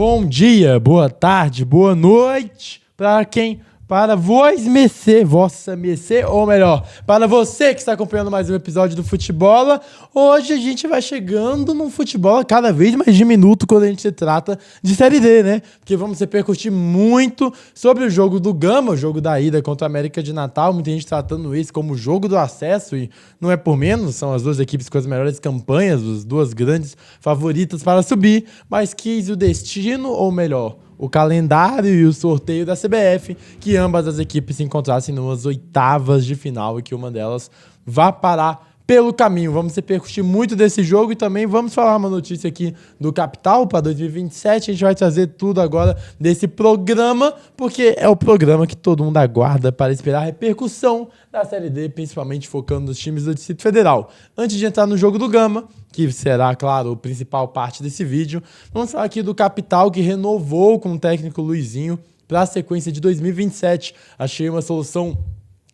Bom dia, boa tarde, boa noite para quem? Para vossa mercê, ou melhor, para você que está acompanhando mais um episódio do Futebola. Hoje a gente vai chegando num futebol cada vez mais diminuto quando a gente se trata de Série D, né? Porque vamos repercutir muito sobre o jogo do Gama, o jogo da ida contra a América de Natal. Muita gente tratando isso como o jogo do acesso e não é por menos, são as duas equipes com as melhores campanhas, as duas grandes favoritas para subir, mas quis o destino, ou melhor, o calendário e o sorteio da CBF, que ambas as equipes se encontrassem nas oitavas de final e que uma delas vá parar pelo caminho. Vamos repercutir muito desse jogo e também vamos falar uma notícia aqui do Capital para 2027. A gente vai trazer tudo agora desse programa, porque é o programa que todo mundo aguarda para esperar a repercussão da Série D, principalmente focando nos times do Distrito Federal. Antes de entrar no jogo do Gama, que será, claro, a principal parte desse vídeo, vamos falar aqui do Capital, que renovou com o técnico Luizinho para a sequência de 2027. Achei uma solução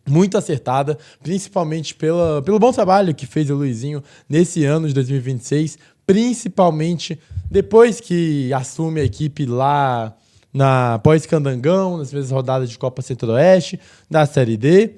muito acertada, principalmente pelo bom trabalho que fez o Luizinho nesse ano de 2026, principalmente depois que assume a equipe lá na pós-Candangão, nas primeiras rodadas de Copa Centro-Oeste, da Série D.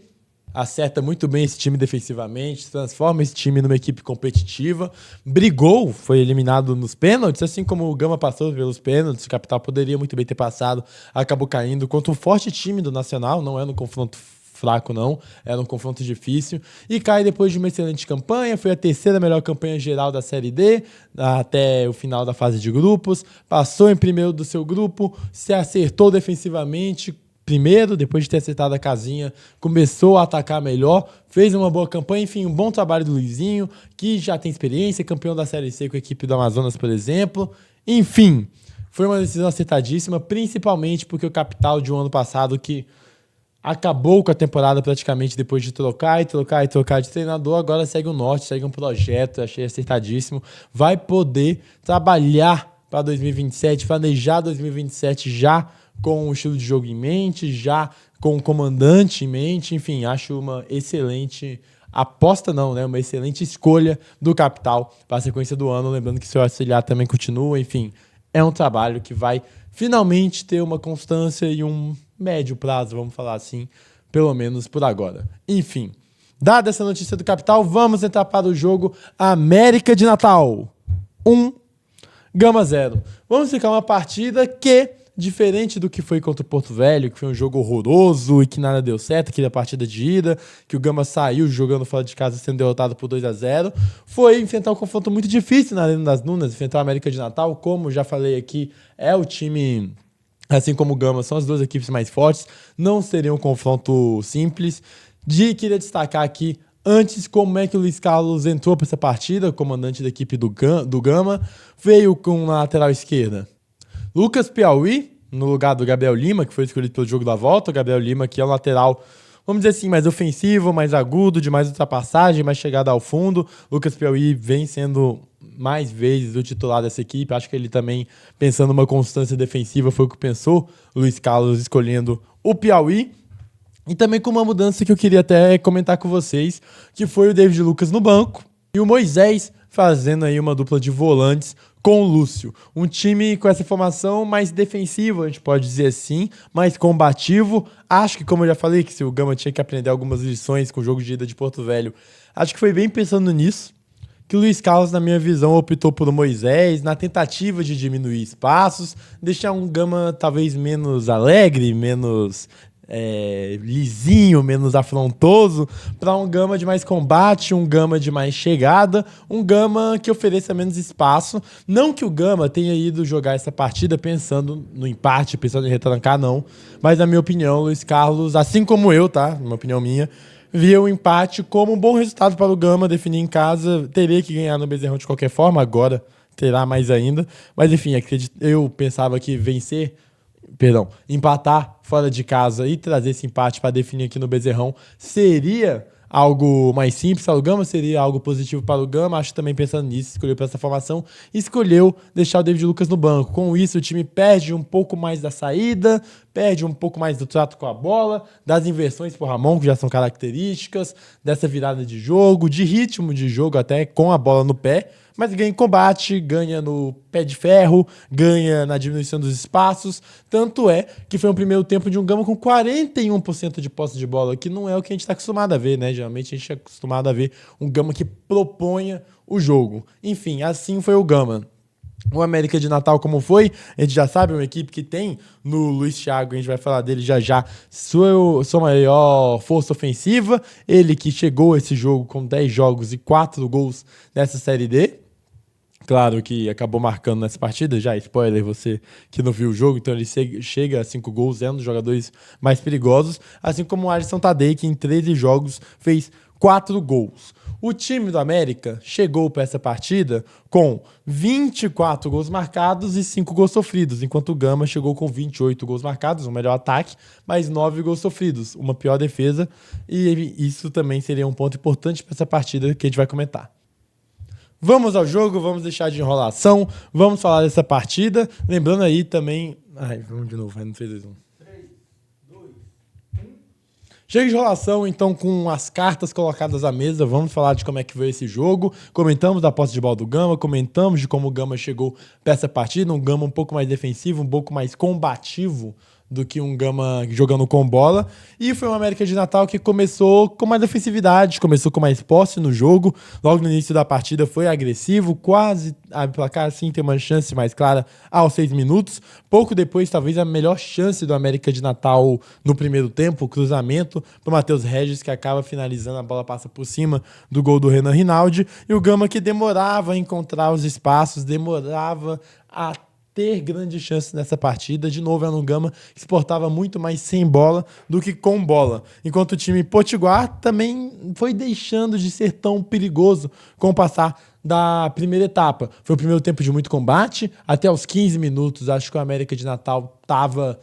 Acerta muito bem esse time defensivamente, transforma esse time numa equipe competitiva, brigou, foi eliminado nos pênaltis, assim como o Gama passou pelos pênaltis, o Capital poderia muito bem ter passado, acabou caindo contra um forte time do Nacional, não é no confronto fraco não, era um confronto difícil, e cai depois de uma excelente campanha, foi a terceira melhor campanha geral da Série D, até o final da fase de grupos, passou em primeiro do seu grupo, se acertou defensivamente, primeiro, depois de ter acertado a casinha, começou a atacar melhor, fez uma boa campanha, enfim, um bom trabalho do Luizinho, que já tem experiência, campeão da Série C com a equipe do Amazonas, por exemplo, enfim, foi uma decisão acertadíssima, principalmente porque o Capital de um ano passado que acabou com a temporada praticamente depois de trocar de treinador, agora segue o norte, segue um projeto, achei acertadíssimo, vai poder trabalhar para 2027, planejar 2027 já com o estilo de jogo em mente, já com o comandante em mente, enfim, acho uma excelente aposta não, né? Uma excelente escolha do Capital para a sequência do ano, lembrando que seu auxiliar também continua, enfim, é um trabalho que vai finalmente ter uma constância e um médio prazo, vamos falar assim, pelo menos por agora. Enfim, dada essa notícia do Capital, vamos entrar para o jogo América de Natal 1, Gama 0. Vamos ficar uma partida que, diferente do que foi contra o Porto Velho, que foi um jogo horroroso e que nada deu certo, aquela partida de ida, que o Gama saiu jogando fora de casa sendo derrotado por 2-0, foi enfrentar um confronto muito difícil na Arena das Dunas, enfrentar a América de Natal, como já falei aqui, é o time, assim como o Gama, são as duas equipes mais fortes, não seria um confronto simples. Queria destacar aqui, antes, como é que o Luiz Carlos entrou para essa partida, o comandante da equipe do Gama, veio com a lateral esquerda Lucas Piauí, no lugar do Gabriel Lima, que foi escolhido pelo jogo da volta. O Gabriel Lima, que é um lateral, vamos dizer assim, mais ofensivo, mais agudo, de mais ultrapassagem, mais chegada ao fundo. Lucas Piauí vem sendo mais vezes o titular dessa equipe. Acho que ele também, pensando numa constância defensiva, foi o que pensou. O Luiz Carlos escolhendo o Piauí. E também com uma mudança que eu queria até comentar com vocês, que foi o David Lucas no banco e o Moisés fazendo aí uma dupla de volantes com o Lúcio. Um time com essa formação mais defensiva, a gente pode dizer assim, mais combativo. Acho que, como eu já falei, que se o Gama tinha que aprender algumas lições com o jogo de ida de Porto Velho, acho que foi bem pensando nisso que o Luiz Carlos, na minha visão, optou por o Moisés, na tentativa de diminuir espaços, deixar um Gama talvez menos alegre, menos lisinho, menos afrontoso, para um Gama de mais combate, um Gama de mais chegada, um Gama que ofereça menos espaço. Não que o Gama tenha ido jogar essa partida pensando no empate, pensando em retrancar, não. Mas, na minha opinião, o Luiz Carlos, assim como eu, tá? Uma opinião minha, via o empate como um bom resultado para o Gama, definir em casa, teria que ganhar no Bezerrão de qualquer forma, agora terá mais ainda. Mas, enfim, eu pensava que empatar fora de casa e trazer esse empate para definir aqui no Bezerrão seria algo mais simples para o Gama, seria algo positivo para o Gama. Acho que também pensando nisso, escolheu para essa formação, escolheu deixar o David Lucas no banco. Com isso, o time perde um pouco mais da saída, perde um pouco mais do trato com a bola, das inversões por Ramon, que já são características, dessa virada de jogo, de ritmo de jogo até com a bola no pé, mas ganha em combate, ganha no pé de ferro, ganha na diminuição dos espaços. Tanto é que foi um primeiro tempo de um Gama com 41% de posse de bola, que não é o que a gente está acostumado a ver, né? Geralmente a gente é acostumado a ver um Gama que proponha o jogo. Enfim, assim foi o Gama. O América de Natal, como foi, a gente já sabe, uma equipe que tem no Luiz Thiago, a gente vai falar dele já já, sua maior força ofensiva, ele que chegou a esse jogo com 10 jogos e 4 gols nessa Série D. Claro que acabou marcando nessa partida, já spoiler, você que não viu o jogo, então ele chega a 5 gols, é um dos jogadores mais perigosos, assim como o Alisson Tadei, que em 13 jogos fez 4 gols. O time do América chegou para essa partida com 24 gols marcados e 5 gols sofridos, enquanto o Gama chegou com 28 gols marcados, um melhor ataque, mas 9 gols sofridos, uma pior defesa, e isso também seria um ponto importante para essa partida que a gente vai comentar. Vamos ao jogo, vamos deixar de enrolação, vamos falar dessa partida, lembrando aí também... vamos de novo, não fez 2-1. Chega de enrolação, então, com as cartas colocadas à mesa, vamos falar de como é que foi esse jogo. Comentamos da posse de bola do Gama, comentamos de como o Gama chegou para essa partida, um Gama um pouco mais defensivo, um pouco mais combativo do que um Gama jogando com bola. E foi um América de Natal que começou com mais ofensividade, começou com mais posse no jogo. Logo no início da partida foi agressivo, quase a placar assim tem uma chance mais clara aos 6 minutos. Pouco depois, talvez a melhor chance do América de Natal no primeiro tempo, o cruzamento para o Matheus Regis, que acaba finalizando, a bola passa por cima do gol do Renan Rinaldi. E o Gama que demorava a encontrar os espaços, demorava a ter grande chance nessa partida. De novo, era um Gama que se portava muito mais sem bola do que com bola. Enquanto o time potiguar também foi deixando de ser tão perigoso com o passar da primeira etapa. Foi o primeiro tempo de muito combate. Até os 15 minutos, acho que o América de Natal estava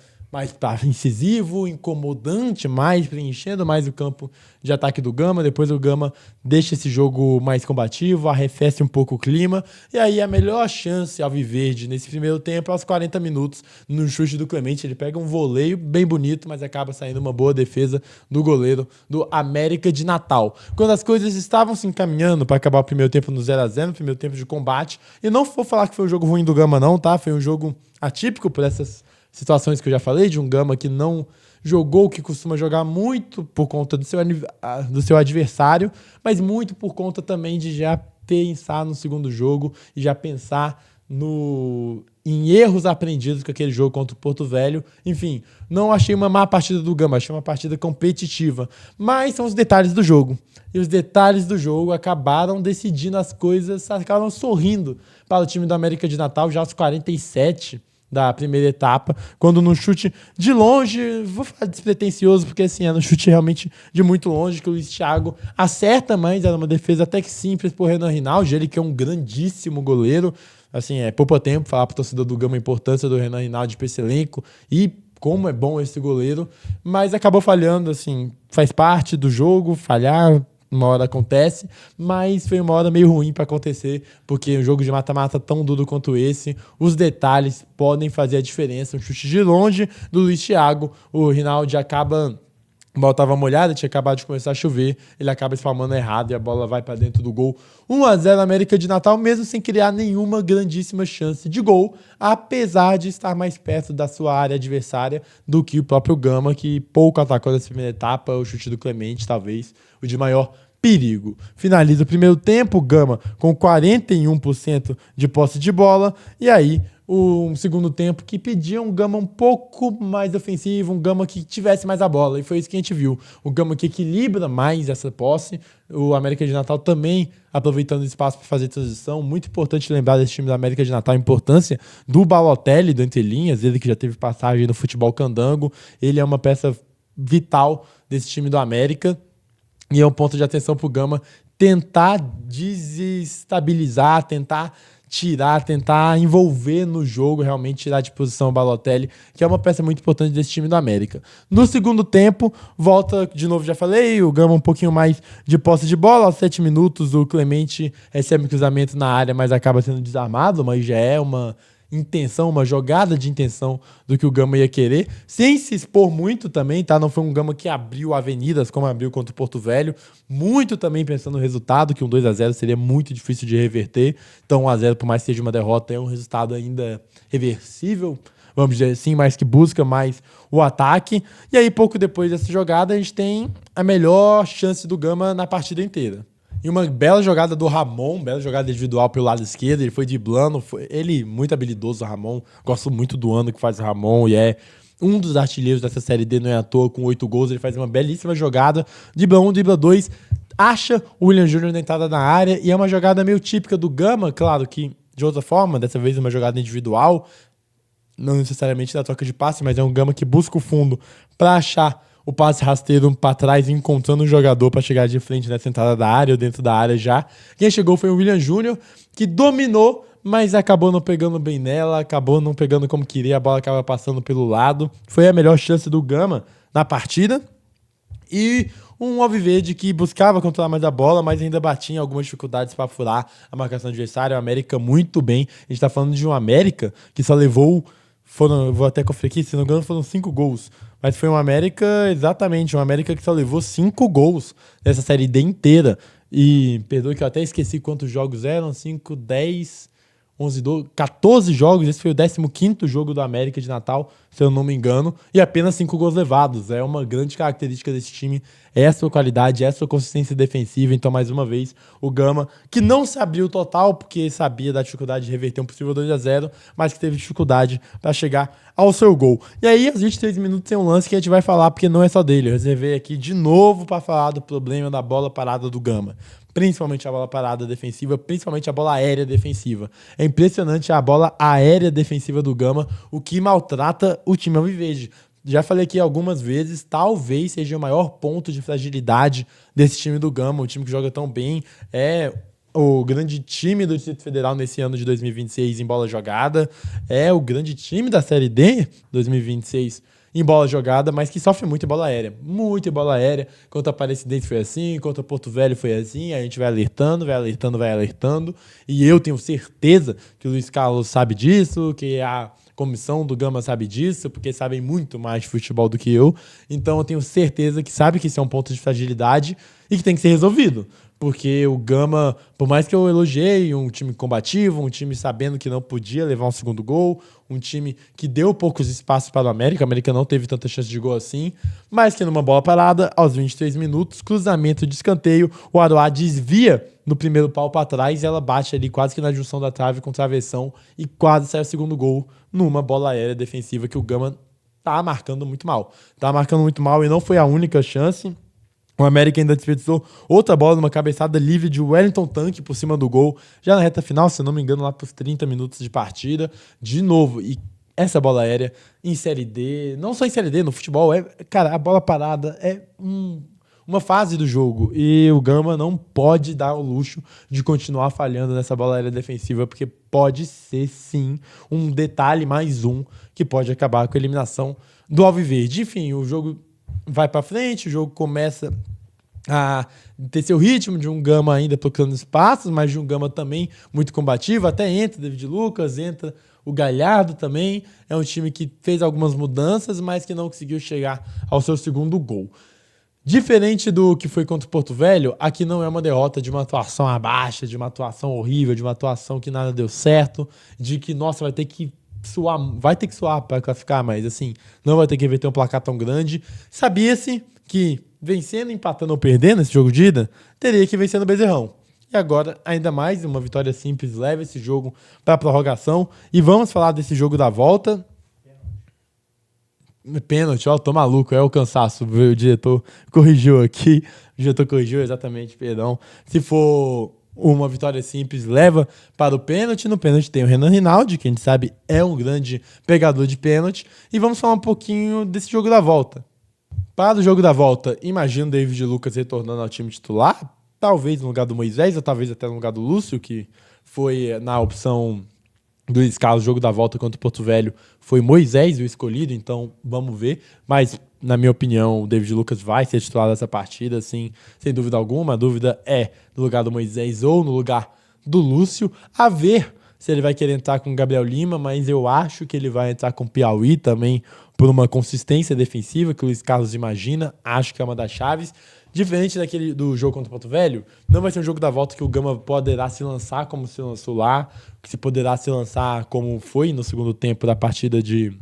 incisivo, incomodante, preenchendo mais o campo de ataque do Gama. Depois o Gama deixa esse jogo mais combativo, arrefece um pouco o clima, e aí a melhor chance alviverde nesse primeiro tempo, aos 40 minutos, no chute do Clemente. Ele pega um voleio bem bonito, mas acaba saindo uma boa defesa do goleiro do América de Natal. Quando as coisas estavam se encaminhando para acabar o primeiro tempo no 0-0, no primeiro tempo de combate, e não vou falar que foi um jogo ruim do Gama não, tá? Foi um jogo atípico por essas situações que eu já falei, de um Gama que não jogou o que costuma jogar, muito por conta do seu adversário, mas muito por conta também de já pensar no segundo jogo e já pensar em erros aprendidos com aquele jogo contra o Porto Velho. Enfim, não achei uma má partida do Gama, achei uma partida competitiva, mas são os detalhes do jogo. E os detalhes do jogo acabaram decidindo as coisas, acabaram sorrindo para o time do América de Natal já aos 47 da primeira etapa, quando no chute de longe, vou falar despretensioso, porque assim, é no chute realmente de muito longe, que o Luiz Thiago acerta, mas era uma defesa até que simples por Renan Rinaldi, ele que é um grandíssimo goleiro. Assim, pouco tempo falar para o torcedor do Gama a importância do Renan Rinaldi para esse elenco e como é bom esse goleiro, mas acabou falhando, assim, faz parte do jogo, falhar, uma hora acontece, mas foi uma hora meio ruim para acontecer, porque um jogo de mata-mata tão duro quanto esse, os detalhes podem fazer a diferença. Um chute de longe do Luiz Thiago, o Rinaldi acaba... A bola estava molhada, tinha acabado de começar a chover, ele acaba espalmando errado e a bola vai para dentro do gol. 1-0 América de Natal, mesmo sem criar nenhuma grandíssima chance de gol, apesar de estar mais perto da sua área adversária do que o próprio Gama, que pouco atacou nessa primeira etapa. O chute do Clemente, talvez, o de maior perigo. Finaliza o primeiro tempo, o Gama com 41% de posse de bola, e aí um segundo tempo que pedia um Gama um pouco mais ofensivo, um Gama que tivesse mais a bola, e foi isso que a gente viu. O Gama que equilibra mais essa posse, o América de Natal também aproveitando o espaço para fazer transição. Muito importante lembrar desse time da América de Natal, a importância do Balotelli, do Entre Linhas, ele que já teve passagem no futebol candango, ele é uma peça vital desse time do América, e é um ponto de atenção para o Gama tentar desestabilizar, tentar envolver no jogo, realmente tirar de posição o Balotelli, que é uma peça muito importante desse time do América. No segundo tempo, volta, de novo já falei, o Gama um pouquinho mais de posse de bola. Aos 7 minutos, o Clemente recebe um cruzamento na área, mas acaba sendo desarmado, mas já é uma intenção, uma jogada de intenção do que o Gama ia querer, sem se expor muito também, tá? Não foi um Gama que abriu avenidas como abriu contra o Porto Velho, muito também pensando no resultado, que um 2-0 seria muito difícil de reverter, então 1-0, por mais que seja uma derrota, é um resultado ainda reversível, vamos dizer assim, mas que busca mais o ataque, e aí pouco depois dessa jogada a gente tem a melhor chance do Gama na partida inteira. E uma bela jogada do Ramon, bela jogada individual pelo lado esquerdo, ele foi driblando, ele muito habilidoso, o Ramon, gosto muito do ano que faz o Ramon, e é um dos artilheiros dessa Série D, não é à toa, com 8 gols, ele faz uma belíssima jogada, dribla 1, dribla 2, acha o William Júnior na entrada na área, e é uma jogada meio típica do Gama, claro que de outra forma, dessa vez uma jogada individual, não necessariamente da troca de passe, mas é um Gama que busca o fundo para achar o passe rasteiro para trás, encontrando um jogador para chegar de frente nessa entrada da área ou dentro da área já. Quem chegou foi o William Júnior, que dominou, mas acabou não pegando bem nela, acabou não pegando como queria, a bola acaba passando pelo lado. Foi a melhor chance do Gama na partida. E um Alviverde que buscava controlar mais a bola, mas ainda batia em algumas dificuldades para furar a marcação adversária. O América muito bem. A gente está falando de um América que só levou... vou até conferir aqui, se não me engano, foram 5 gols. Mas foi um América, exatamente, um América que só levou 5 gols nessa Série D inteira. E, perdoe que eu até esqueci quantos jogos eram, 5, 10, 11, 12, 14 jogos. Esse foi o 15º jogo do América de Natal, se eu não me engano. E apenas 5 gols levados. É uma grande característica desse time, é a sua qualidade, é a sua consistência defensiva. Então, mais uma vez, o Gama, que não se abriu total, porque sabia da dificuldade de reverter um possível 2-0, mas que teve dificuldade para chegar ao seu gol. E aí, aos 23 minutos, tem um lance que a gente vai falar, porque não é só dele. Eu reservei aqui de novo para falar do problema da bola parada do Gama. Principalmente a bola parada defensiva, principalmente a bola aérea defensiva. É impressionante a bola aérea defensiva do Gama, o que maltrata o time alviverde. Já falei aqui algumas vezes, talvez seja o maior ponto de fragilidade desse time do Gama, um time que joga tão bem, é o grande time do Distrito Federal nesse ano de 2026 em bola jogada, é o grande time da Série D 2026 em bola jogada, mas que sofre muito em bola aérea. Muito em bola aérea. Contra a Aparecidense foi assim, contra Porto Velho foi assim, a gente vai alertando, vai alertando, vai alertando, e eu tenho certeza que o Luiz Carlos sabe disso, que a comissão do Gama sabe disso, porque sabem muito mais de futebol do que eu. Então eu tenho certeza que sabe que isso é um ponto de fragilidade e que tem que ser resolvido. Porque o Gama, por mais que eu elogiei um time combativo, um time sabendo que não podia levar um segundo gol, um time que deu poucos espaços para o América não teve tanta chance de gol assim, mas que numa bola parada, aos 23 minutos, cruzamento de escanteio, o Aroá desvia no primeiro pau para trás e ela bate ali quase que na junção da trave com o travessão e quase sai o segundo gol numa bola aérea defensiva que o Gama tá marcando muito mal. Tá marcando muito mal e não foi a única chance. O América ainda desperdiçou outra bola numa cabeçada livre de Wellington Tanque por cima do gol, já na reta final, se não me engano, lá para os 30 minutos de partida. De novo, e essa bola aérea em Série D, não só em Série D, no futebol, cara, a bola parada é uma fase do jogo. E o Gama não pode dar o luxo de continuar falhando nessa bola aérea defensiva, porque pode ser, sim, um detalhe mais um que pode acabar com a eliminação do Alviverde. Enfim, o jogo vai para frente, o jogo começa a ter seu ritmo de um Gama ainda procurando espaços, mas de um Gama também muito combativo, até entra David Lucas, entra o Galhardo também, é um time que fez algumas mudanças, mas que não conseguiu chegar ao seu segundo gol. Diferente do que foi contra o Porto Velho, aqui não é uma derrota de uma atuação abaixo, de uma atuação horrível, de uma atuação que nada deu certo, de que, nossa, vai ter que suar para classificar, mas assim, não vai ter que reverter um placar tão grande. Sabia-se que vencendo, empatando ou perdendo esse jogo de ida, teria que vencer no Bezerrão. E agora, ainda mais, uma vitória simples leva esse jogo para a prorrogação. E vamos falar desse jogo da volta. Pênalti, ó, tô maluco, é o cansaço. O diretor corrigiu aqui. O diretor corrigiu exatamente, perdão. Se for uma vitória simples, leva para o pênalti. No pênalti tem o Renan Rinaldi, que a gente sabe é um grande pegador de pênalti. E vamos falar um pouquinho desse jogo da volta. Para o jogo da volta, imagino o David Lucas retornando ao time titular, talvez no lugar do Moisés, ou talvez até no lugar do Lúcio, que foi na opção do Luiz Carlos, jogo da volta contra o Porto Velho, foi Moisés o escolhido, então vamos ver. Mas, na minha opinião, o David Lucas vai ser titular dessa partida, assim, sem dúvida alguma. A dúvida é no lugar do Moisés ou no lugar do Lúcio. A ver se ele vai querer entrar com o Gabriel Lima, mas eu acho que ele vai entrar com o Piauí também por uma consistência defensiva que o Luiz Carlos imagina. Acho que é uma das chaves. Diferente do jogo contra o Porto Velho, não vai ser um jogo da volta que o Gama poderá se lançar como se lançou lá, que se poderá se lançar como foi no segundo tempo da partida de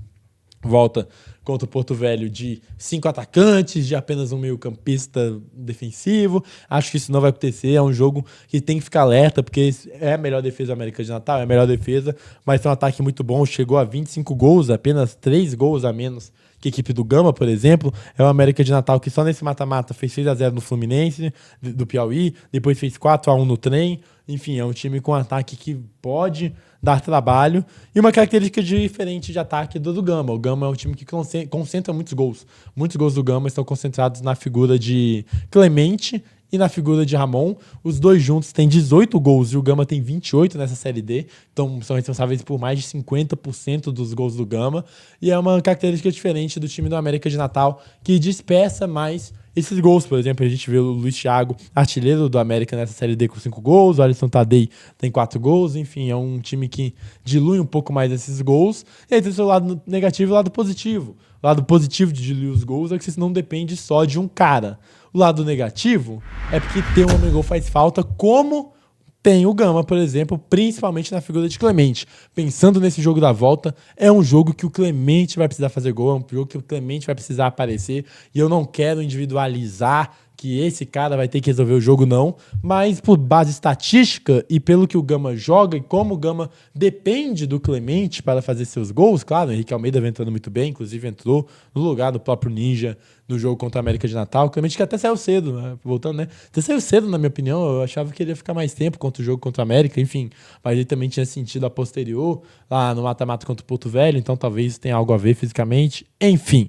volta contra o Porto Velho, de 5 atacantes, de apenas um meio-campista defensivo. Acho que isso não vai acontecer. É um jogo que tem que ficar alerta, porque é a melhor defesa da América de Natal, é a melhor defesa, mas tem um ataque muito bom. Chegou a 25 gols, apenas 3 gols a menos que a equipe do Gama, por exemplo. É o América de Natal que só nesse mata-mata fez 6-0 no Fluminense, do Piauí, depois fez 4-1 no Trem. Enfim, é um time com ataque que pode dar trabalho. E uma característica diferente de ataque do Gama. O Gama é um time que concentra muitos gols. Muitos gols do Gama estão concentrados na figura de Clemente e na figura de Ramon. Os dois juntos têm 18 gols e o Gama tem 28 nessa Série D. Então são responsáveis por mais de 50% dos gols do Gama. E é uma característica diferente do time do América de Natal, que dispersa mais esses gols. Por exemplo, a gente vê o Luiz Thiago, artilheiro do América nessa Série D, com 5 gols. O Alisson Tadei tem 4 gols. Enfim, é um time que dilui um pouco mais esses gols. E aí tem o seu lado negativo e o lado positivo. O lado positivo de diluir os gols é que você não depende só de um cara. O lado negativo é porque ter um homem gol faz falta, como tem o Gama, por exemplo, principalmente na figura de Clemente. Pensando nesse jogo da volta, é um jogo que o Clemente vai precisar fazer gol, é um jogo que o Clemente vai precisar aparecer, e eu não quero individualizar que esse cara vai ter que resolver o jogo, não, mas por base estatística e pelo que o Gama joga e como o Gama depende do Clemente para fazer seus gols, claro, o Henrique Almeida vem entrando muito bem, inclusive entrou no lugar do próprio Ninja no jogo contra a América de Natal. O Clemente que até saiu cedo, né? Voltando, né? Até saiu cedo, na minha opinião. Eu achava que ele ia ficar mais tempo contra o jogo contra a América, enfim. Mas ele também tinha sentido a posterior lá no mata-mata contra o Porto Velho, então talvez tenha algo a ver fisicamente. Enfim.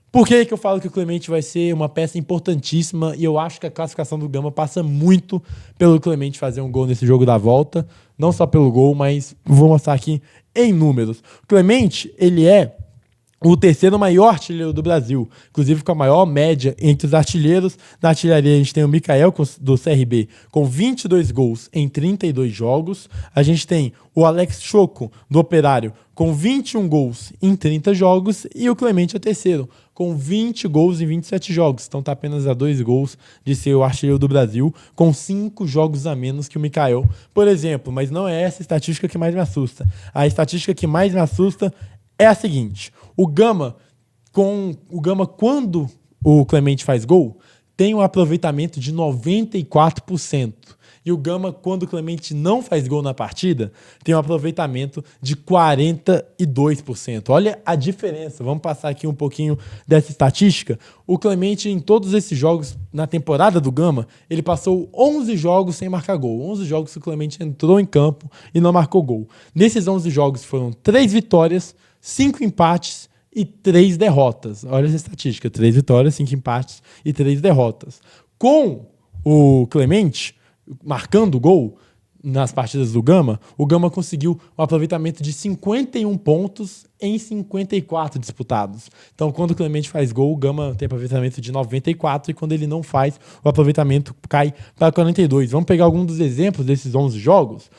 Por que eu falo que o Clemente vai ser uma peça importantíssima? E eu acho que a classificação do Gama passa muito pelo Clemente fazer um gol nesse jogo da volta. Não só pelo gol, mas vou mostrar aqui em números. O Clemente, ele é o terceiro maior artilheiro do Brasil, inclusive com a maior média entre os artilheiros. Na artilharia a gente tem o Mikael do CRB com 22 gols em 32 jogos. A gente tem o Alex Choco do Operário com 21 gols em 30 jogos e o Clemente é o terceiro com 20 gols em 27 jogos. Então tá apenas a 2 gols de ser o artilheiro do Brasil, com 5 jogos a menos que o Mikael, por exemplo. Mas não é essa estatística que mais me assusta. A estatística que mais me assusta é a seguinte: o Gama, quando o Clemente faz gol, tem um aproveitamento de 94%. E o Gama, quando o Clemente não faz gol na partida, tem um aproveitamento de 42%. Olha a diferença. Vamos passar aqui um pouquinho dessa estatística. O Clemente, em todos esses jogos, na temporada do Gama, ele passou 11 jogos sem marcar gol. 11 jogos que o Clemente entrou em campo e não marcou gol. Nesses 11 jogos foram 3 vitórias, 5 empates e 3 derrotas. Olha essa estatística: 3 vitórias, 5 empates e 3 derrotas. Com o Clemente marcando o gol nas partidas do Gama, o Gama conseguiu um aproveitamento de 51 pontos em 54 disputados. Então, quando o Clemente faz gol, o Gama tem aproveitamento de 94, e quando ele não faz, o aproveitamento cai para 42. Vamos pegar alguns dos exemplos desses 11 jogos.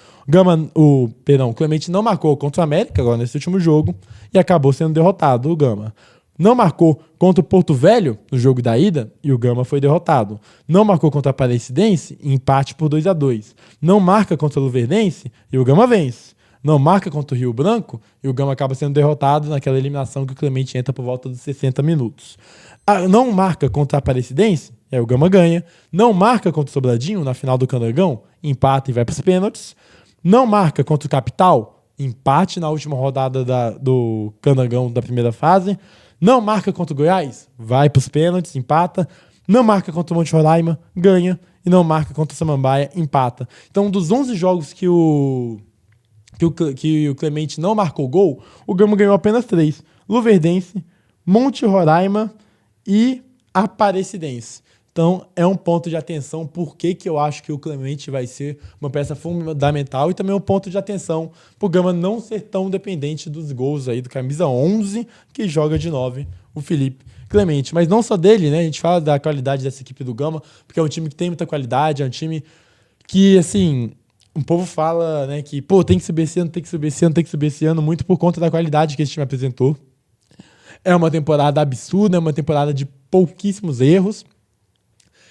O Clemente não marcou contra o América agora nesse último jogo e acabou sendo derrotado, o Gama. Não marcou contra o Porto Velho no jogo da ida e o Gama foi derrotado. Não marcou contra a Aparecidense, empate por 2-2. Não marca contra o Luverdense e o Gama vence. Não marca contra o Rio Branco e o Gama acaba sendo derrotado naquela eliminação que o Clemente entra por volta dos 60 minutos. Não marca contra a Aparecidense, aí o Gama ganha. Não marca contra o Sobradinho na final do Candangão, empata e vai para os pênaltis. Não marca contra o Capital, empate na última rodada do Candangão da primeira fase. Não marca contra o Goiás, vai para os pênaltis, empata. Não marca contra o Monte Roraima, ganha. E não marca contra o Samambaia, empata. Então, dos 11 jogos que o Clemente não marcou gol, o Gama ganhou apenas 3. Luverdense, Monte Roraima e Aparecidense. Então, é um ponto de atenção por que eu acho que o Clemente vai ser uma peça fundamental, e também um ponto de atenção para o Gama não ser tão dependente dos gols aí do camisa 11, que joga de 9, o Felipe Clemente. Mas não só dele, né? A gente fala da qualidade dessa equipe do Gama, porque é um time que tem muita qualidade, é um time que, assim, o povo fala, né, que, pô, tem que subir esse ano, tem que subir esse ano, tem que subir esse ano, muito por conta da qualidade que esse time apresentou. É uma temporada absurda, é uma temporada de pouquíssimos erros.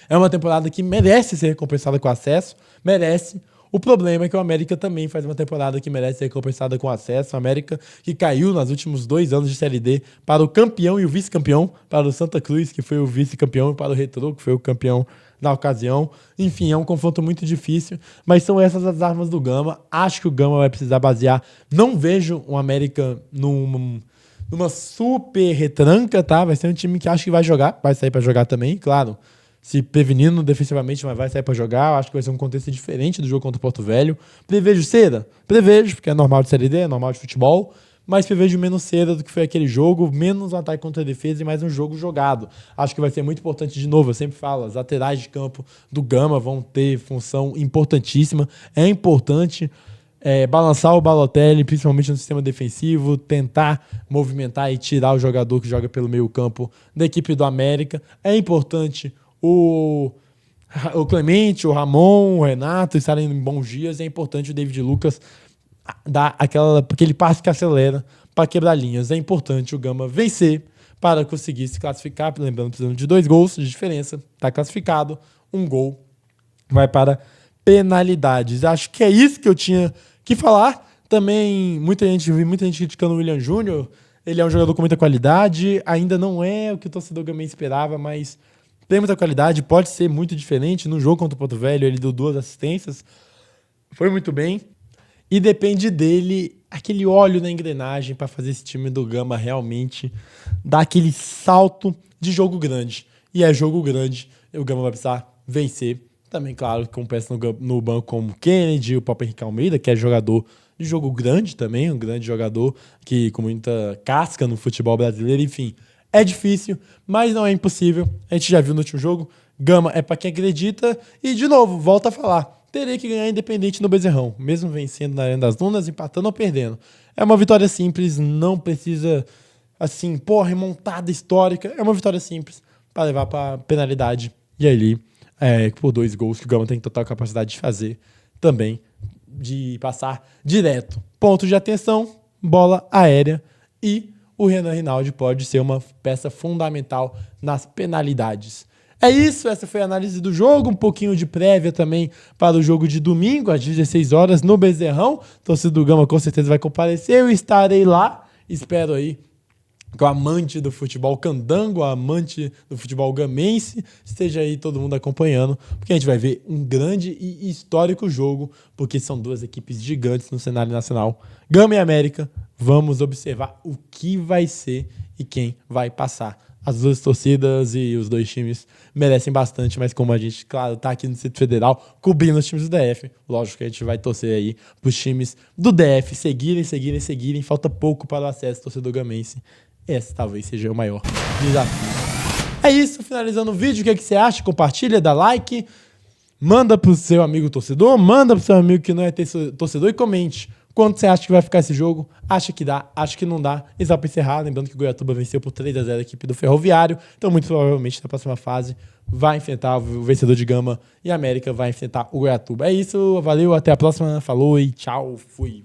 É uma temporada que merece ser recompensada com acesso, merece. O problema é que o América também faz uma temporada que merece ser recompensada com acesso. O América que caiu nos últimos 2 anos de Série D para o campeão e o vice-campeão, para o Santa Cruz, que foi o vice-campeão, e para o Retrô, que foi o campeão na ocasião. Enfim, é um confronto muito difícil, mas são essas as armas do Gama. Acho que o Gama vai precisar basear. Não vejo o América numa super retranca, tá? Vai ser um time que acho que vai jogar, vai sair para jogar também, claro. Se prevenindo defensivamente, mas vai sair para jogar. Eu acho que vai ser um contexto diferente do jogo contra o Porto Velho. Prevejo cera? Prevejo, porque é normal de Série D, é normal de futebol. Mas prevejo menos cera do que foi aquele jogo, menos um ataque contra a defesa e mais um jogo jogado. Acho que vai ser muito importante de novo. Eu sempre falo, as laterais de campo do Gama vão ter função importantíssima. É importante balançar o Balotelli, principalmente no sistema defensivo, tentar movimentar e tirar o jogador que joga pelo meio campo da equipe do América. É importante o Clemente, o Ramon, o Renato estarem em bons dias. É importante o David Lucas dar aquele passe que acelera para quebrar linhas. É importante o Gama vencer para conseguir se classificar. Lembrando, precisando de 2 gols de diferença. Está classificado. 1 gol vai para penalidades. Acho que é isso que eu tinha que falar. Também, muita gente criticando o William Júnior. Ele é um jogador com muita qualidade. Ainda não é o que o torcedor Gamense esperava, mas tem muita qualidade, pode ser muito diferente. No jogo contra o Porto Velho, ele deu 2 assistências, foi muito bem. E depende dele, aquele óleo na engrenagem para fazer esse time do Gama realmente dar aquele salto de jogo grande. E é jogo grande, o Gama vai precisar vencer. Também, claro, com peça no banco como o Kennedy, o próprio Henrique Almeida, que é jogador de jogo grande também, um grande jogador que com muita casca no futebol brasileiro, enfim. É difícil, mas não é impossível. A gente já viu no último jogo. Gama é para quem acredita. E, de novo, volta a falar. Terei que ganhar independente no Bezerrão. Mesmo vencendo na Arena das Dunas, empatando ou perdendo. É uma vitória simples. Não precisa, assim, remontada histórica. É uma vitória simples para levar para penalidade. E ali, por 2 gols que o Gama tem total capacidade de fazer. Também de passar direto. Ponto de atenção, bola aérea e o Renan Rinaldi pode ser uma peça fundamental nas penalidades. É isso, essa foi a análise do jogo, um pouquinho de prévia também para o jogo de domingo, às 16 horas, no Bezerrão. Torcida do Gama com certeza vai comparecer, eu estarei lá, espero aí que o amante do futebol candango, o amante do futebol gamense, esteja aí todo mundo acompanhando, porque a gente vai ver um grande e histórico jogo, porque são 2 equipes gigantes no cenário nacional. Gama e América, vamos observar o que vai ser e quem vai passar. As 2 torcidas e os 2 times merecem bastante, mas como a gente, claro, tá aqui no Distrito Federal, cobrindo os times do DF, lógico que a gente vai torcer aí pros times do DF seguirem, falta pouco para o acesso torcedor gamense. Esse talvez seja o maior desafio. É isso, finalizando o vídeo, o que você acha? Compartilha, dá like, manda pro seu amigo torcedor, manda pro seu amigo que não é torcedor e comente quanto você acha que vai ficar esse jogo. Acha que dá, acha que não dá. E só pra encerrar, lembrando que o Goiatuba venceu por 3-0 a equipe do Ferroviário, então muito provavelmente na próxima fase vai enfrentar o vencedor de Gama e a América vai enfrentar o Goiatuba. É isso, valeu, até a próxima, falou e tchau, fui.